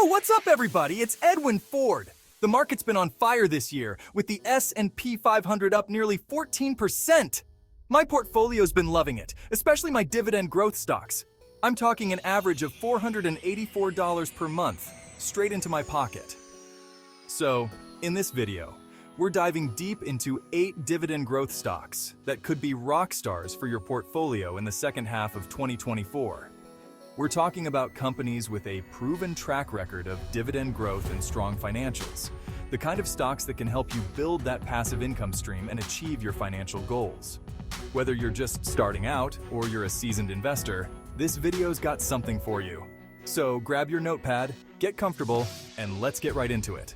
What's up, everybody? It's Edwin Ford. The market's been on fire this year, with the S&P 500 up nearly 14%. My portfolio's been loving it, especially my dividend growth stocks. I'm talking an average of $484 per month, straight into my pocket. So, in this video, we're diving deep into 8 dividend growth stocks that could be rock stars for your portfolio in the second half of 2024. We're talking about companies with a proven track record of dividend growth and strong financials, the kind of stocks that can help you build that passive income stream and achieve your financial goals. Whether you're just starting out or you're a seasoned investor, this video's got something for you. So grab your notepad, get comfortable, and let's get right into it.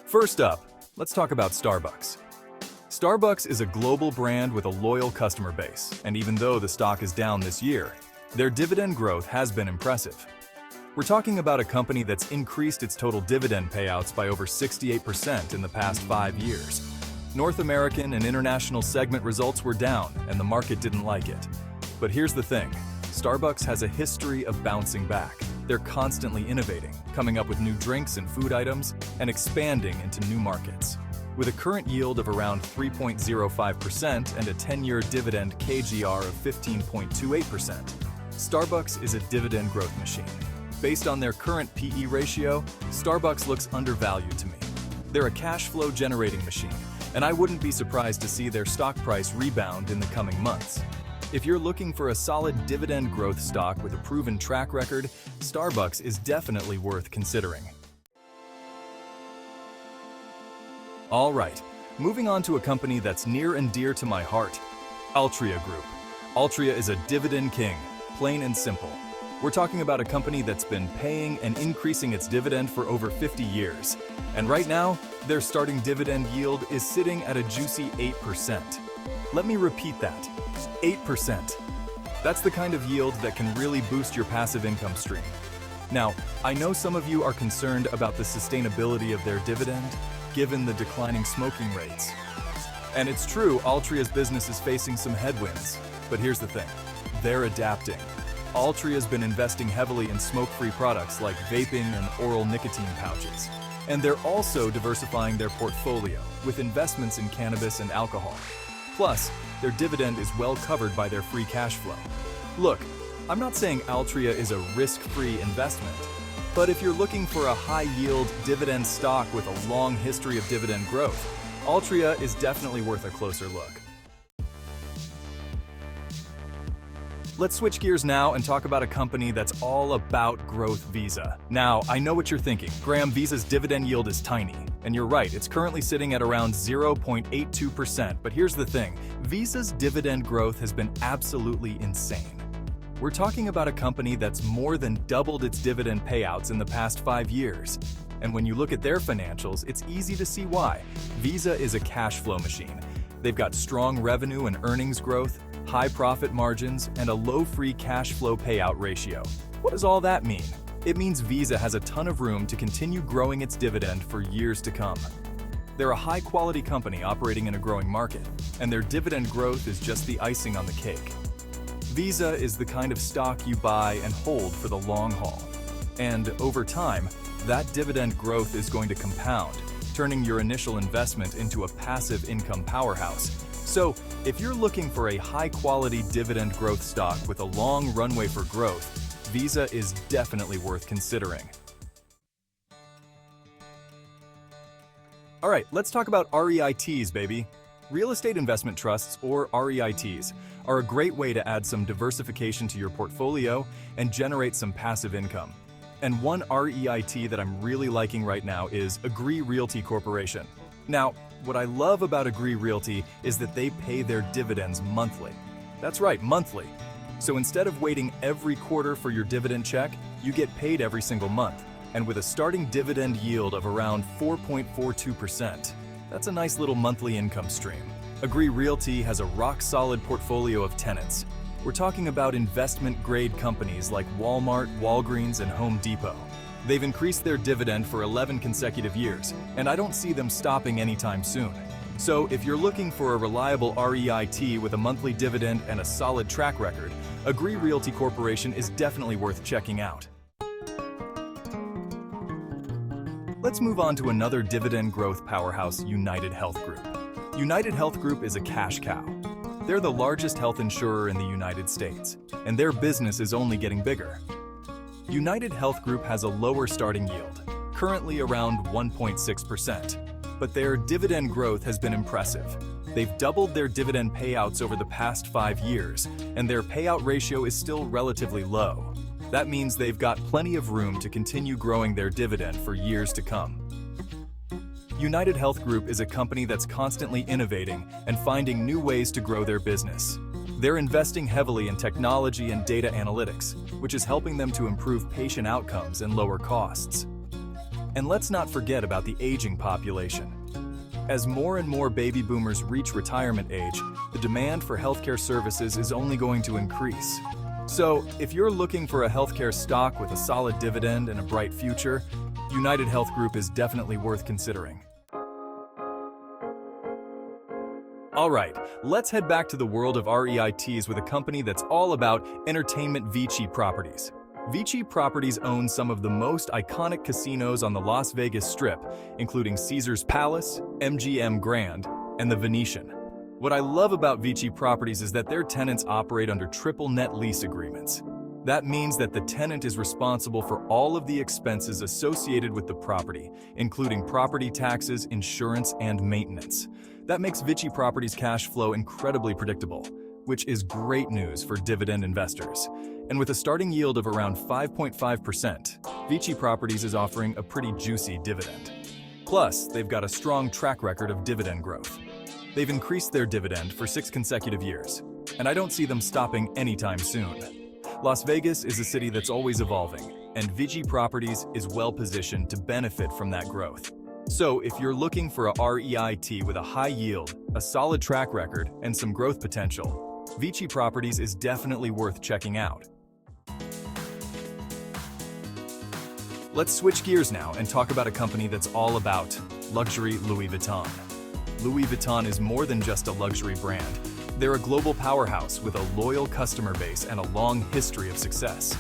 First up, let's talk about Starbucks. Starbucks is a global brand with a loyal customer base, and even though the stock is down this year, their dividend growth has been impressive. We're talking about a company that's increased its total dividend payouts by over 68% in the past 5 years. North American and international segment results were down, and the market didn't like it. But here's the thing, Starbucks has a history of bouncing back. They're constantly innovating, coming up with new drinks and food items, and expanding into new markets. With a current yield of around 3.05% and a 10-year dividend KGR of 15.28%, Starbucks is a dividend growth machine. Based on their current PE ratio, Starbucks looks undervalued to me. They're a cash flow generating machine, and I wouldn't be surprised to see their stock price rebound in the coming months. If you're looking for a solid dividend growth stock with a proven track record, Starbucks is definitely worth considering. All right, moving on to a company that's near and dear to my heart, Altria Group. Altria is a dividend king, plain and simple. We're talking about a company that's been paying and increasing its dividend for over 50 years. And right now, their starting dividend yield is sitting at a juicy 8%. Let me repeat that, 8%. That's the kind of yield that can really boost your passive income stream. Now, I know some of you are concerned about the sustainability of their dividend, given the declining smoking rates. And it's true, Altria's business is facing some headwinds, but here's the thing, they're adapting. Altria's been investing heavily in smoke-free products like vaping and oral nicotine pouches. And they're also diversifying their portfolio with investments in cannabis and alcohol. Plus, their dividend is well covered by their free cash flow. Look, I'm not saying Altria is a risk-free investment, but if you're looking for a high-yield dividend stock with a long history of dividend growth, Altria is definitely worth a closer look. Let's switch gears now and talk about a company that's all about growth, Visa. Now, I know what you're thinking. Graham, Visa's dividend yield is tiny. And you're right, it's currently sitting at around 0.82%. But here's the thing, Visa's dividend growth has been absolutely insane. We're talking about a company that's more than doubled its dividend payouts in the past 5 years. And when you look at their financials, it's easy to see why. Visa is a cash flow machine. They've got strong revenue and earnings growth, high profit margins, and a low free cash flow payout ratio. What does all that mean? It means Visa has a ton of room to continue growing its dividend for years to come. They're a high-quality company operating in a growing market, and their dividend growth is just the icing on the cake. Visa is the kind of stock you buy and hold for the long haul. And over time, that dividend growth is going to compound, turning your initial investment into a passive income powerhouse. So, if you're looking for a high-quality dividend growth stock with a long runway for growth, Visa is definitely worth considering. All right, let's talk about REITs, baby. Real estate investment trusts, or REITs, are a great way to add some diversification to your portfolio and generate some passive income. And one REIT that I'm really liking right now is Agree Realty Corporation. Now, what I love about Agree Realty is that they pay their dividends monthly. That's right, monthly. So instead of waiting every quarter for your dividend check, you get paid every single month. And with a starting dividend yield of around 4.42%, that's a nice little monthly income stream. Agree Realty has a rock-solid portfolio of tenants. We're talking about investment-grade companies like Walmart, Walgreens, and Home Depot. They've increased their dividend for 11 consecutive years, and I don't see them stopping anytime soon. So if you're looking for a reliable REIT with a monthly dividend and a solid track record, Agree Realty Corporation is definitely worth checking out. Let's move on to another dividend growth powerhouse, United Health Group. United Health Group is a cash cow. They're the largest health insurer in the United States, and their business is only getting bigger. United Health Group has a lower starting yield, currently around 1.6%, but their dividend growth has been impressive. They've doubled their dividend payouts over the past 5 years, and their payout ratio is still relatively low. That means they've got plenty of room to continue growing their dividend for years to come. United Health Group is a company that's constantly innovating and finding new ways to grow their business. They're investing heavily in technology and data analytics, which is helping them to improve patient outcomes and lower costs. And let's not forget about the aging population. As more and more baby boomers reach retirement age, the demand for healthcare services is only going to increase. So, if you're looking for a healthcare stock with a solid dividend and a bright future, United Health Group is definitely worth considering. All right, let's head back to the world of REITs with a company that's all about entertainment. Vici Properties. Vici Properties owns some of the most iconic casinos on the Las Vegas Strip, including Caesars Palace, MGM Grand, and the Venetian. What I love about Vici Properties is that their tenants operate under triple net lease agreements. That means that the tenant is responsible for all of the expenses associated with the property, including property taxes, insurance, and maintenance. That makes Vici Properties' cash flow incredibly predictable, which is great news for dividend investors. And with a starting yield of around 5.5%, Vici Properties is offering a pretty juicy dividend. Plus, they've got a strong track record of dividend growth. They've increased their dividend for 6 consecutive years, and I don't see them stopping anytime soon. Las Vegas is a city that's always evolving, and Vici Properties is well positioned to benefit from that growth. So if you're looking for a REIT with a high yield, a solid track record, and some growth potential, Vici Properties is definitely worth checking out. Let's switch gears now and talk about a company that's all about luxury. Louis Vuitton. Louis Vuitton is more than just a luxury brand. They're a global powerhouse with a loyal customer base and a long history of success.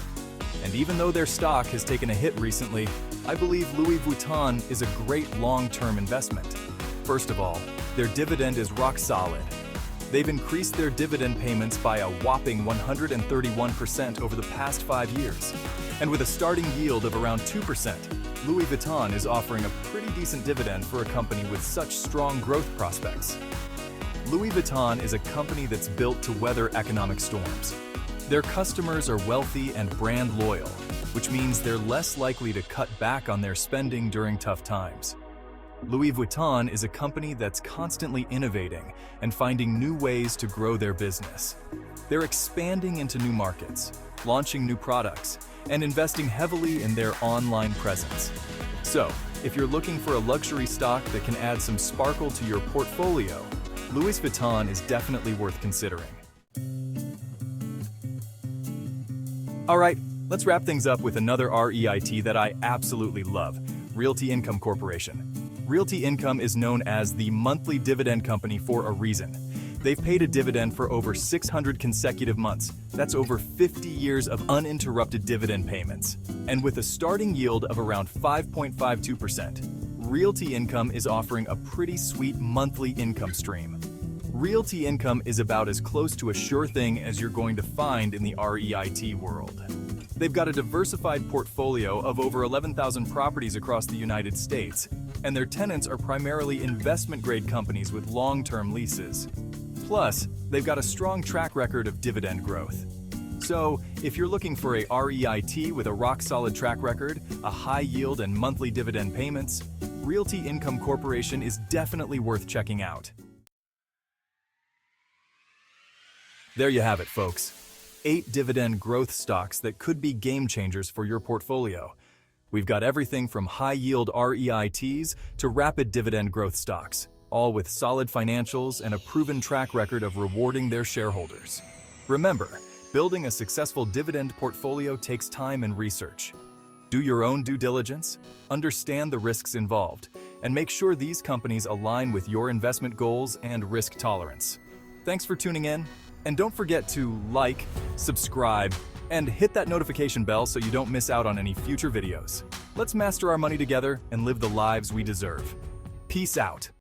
And even though their stock has taken a hit recently, I believe Louis Vuitton is a great long-term investment. First of all, their dividend is rock solid. They've increased their dividend payments by a whopping 131% over the past 5 years. And with a starting yield of around 2%, Louis Vuitton is offering a pretty decent dividend for a company with such strong growth prospects. Louis Vuitton is a company that's built to weather economic storms. Their customers are wealthy and brand loyal, which means they're less likely to cut back on their spending during tough times. Louis Vuitton is a company that's constantly innovating and finding new ways to grow their business. They're expanding into new markets, launching new products, and investing heavily in their online presence. So, if you're looking for a luxury stock that can add some sparkle to your portfolio, Louis Vuitton is definitely worth considering. All right, let's wrap things up with another REIT that I absolutely love, Realty Income Corporation. Realty Income is known as the monthly dividend company for a reason. They've paid a dividend for over 600 consecutive months. That's over 50 years of uninterrupted dividend payments. And with a starting yield of around 5.52%, Realty Income is offering a pretty sweet monthly income stream. Realty Income is about as close to a sure thing as you're going to find in the REIT world. They've got a diversified portfolio of over 11,000 properties across the United States, and their tenants are primarily investment-grade companies with long-term leases. Plus, they've got a strong track record of dividend growth. So, if you're looking for a REIT with a rock-solid track record, a high yield, and monthly dividend payments, Realty Income Corporation is definitely worth checking out. There you have it, folks. 8 dividend growth stocks that could be game changers for your portfolio. We've got everything from high-yield REITs to rapid dividend growth stocks, all with solid financials and a proven track record of rewarding their shareholders. Remember, building a successful dividend portfolio takes time and research. Do your own due diligence, understand the risks involved, and make sure these companies align with your investment goals and risk tolerance. Thanks for tuning in, and don't forget to like, subscribe, and hit that notification bell so you don't miss out on any future videos. Let's master our money together and live the lives we deserve. Peace out.